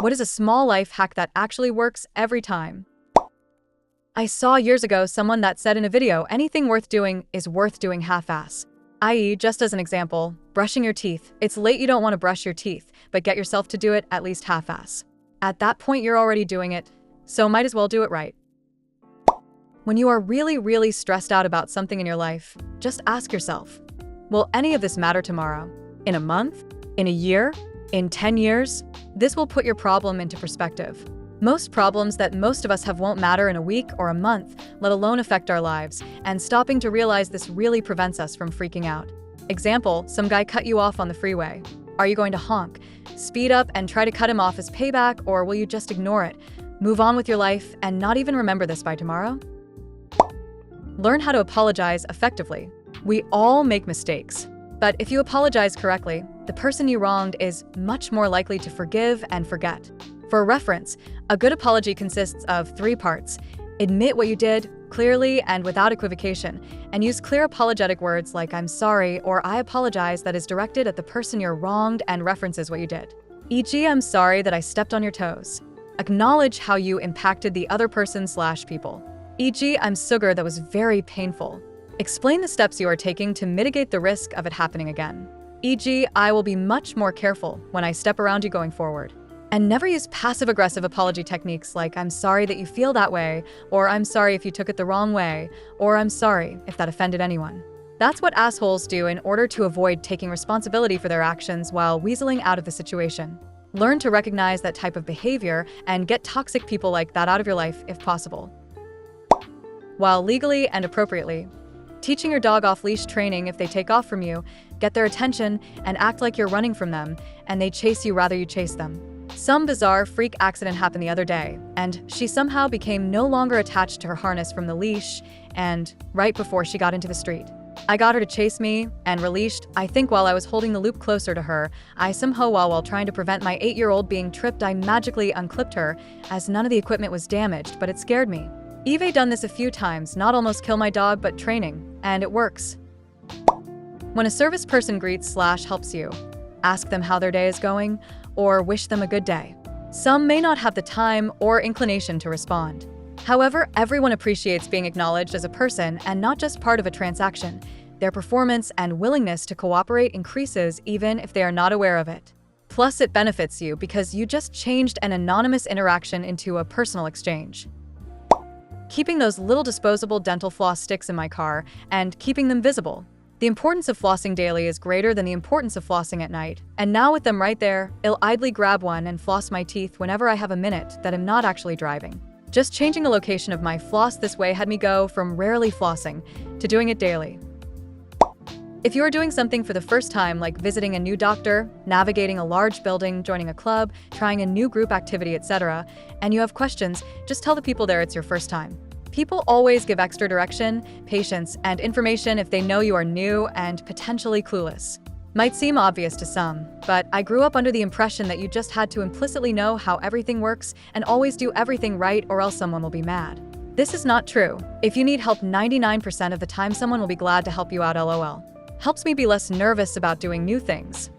What is a small life hack that actually works every time? I saw years ago someone that said in a video, anything worth doing is worth doing half-ass. I.e., just as an example, brushing your teeth. It's late, you don't want to brush your teeth, but get yourself to do it at least half-ass. At that point, you're already doing it, so might as well do it right. When you are really stressed out about something in your life, just ask yourself, will any of this matter tomorrow? In a month? In a year? In 10 years? This will put your problem into perspective. Most problems that most of us have won't matter in a week or a month, let alone affect our lives, and stopping to realize this really prevents us from freaking out. Example, some guy cut you off on the freeway. Are you going to honk, speed up and try to cut him off as payback, or will you just ignore it, move on with your life, and not even remember this by tomorrow? Learn how to apologize effectively. We all make mistakes, but if you apologize correctly, the person you wronged is much more likely to forgive and forget. For reference, a good apology consists of 3 parts. Admit what you did, clearly and without equivocation, and use clear apologetic words like "I'm sorry" or "I apologize" that is directed at the person you're wronged and references what you did. E.g., "I'm sorry that I stepped on your toes." Acknowledge how you impacted the other person/people. E.g., "I'm sugar, that was very painful." Explain the steps you are taking to mitigate the risk of it happening again. E.g., "I will be much more careful when I step around you going forward." And never use passive-aggressive apology techniques like "I'm sorry that you feel that way," or "I'm sorry if you took it the wrong way," or "I'm sorry if that offended anyone." That's what assholes do in order to avoid taking responsibility for their actions while weaseling out of the situation. Learn to recognize that type of behavior and get toxic people like that out of your life if possible. While legally and appropriately, teaching your dog off-leash training. If they take off from you, get their attention and act like you're running from them, and they chase you rather you chase them. Some bizarre freak accident happened the other day, and she somehow became no longer attached to her harness from the leash, and right before she got into the street, I got her to chase me and released. I think while I was holding the loop closer to her, I somehow while trying to prevent my 8-year-old being tripped, I magically unclipped her, as none of the equipment was damaged, but it scared me. Eve done this a few times, not almost kill my dog, but training, and it works. When a service person greets/helps you, ask them how their day is going, or wish them a good day. Some may not have the time or inclination to respond. However, everyone appreciates being acknowledged as a person and not just part of a transaction. Their performance and willingness to cooperate increases even if they are not aware of it. Plus, it benefits you because you just changed an anonymous interaction into a personal exchange. Keeping those little disposable dental floss sticks in my car and keeping them visible. The importance of flossing daily is greater than the importance of flossing at night. And now with them right there, I'll idly grab one and floss my teeth whenever I have a minute that I'm not actually driving. Just changing the location of my floss this way had me go from rarely flossing to doing it daily. If you are doing something for the first time, like visiting a new doctor, navigating a large building, joining a club, trying a new group activity, etc., and you have questions, just tell the people there it's your first time. People always give extra direction, patience, and information if they know you are new and potentially clueless. Might seem obvious to some, but I grew up under the impression that you just had to implicitly know how everything works and always do everything right or else someone will be mad. This is not true. If you need help 99% of the time, someone will be glad to help you out, LOL. Helps me be less nervous about doing new things.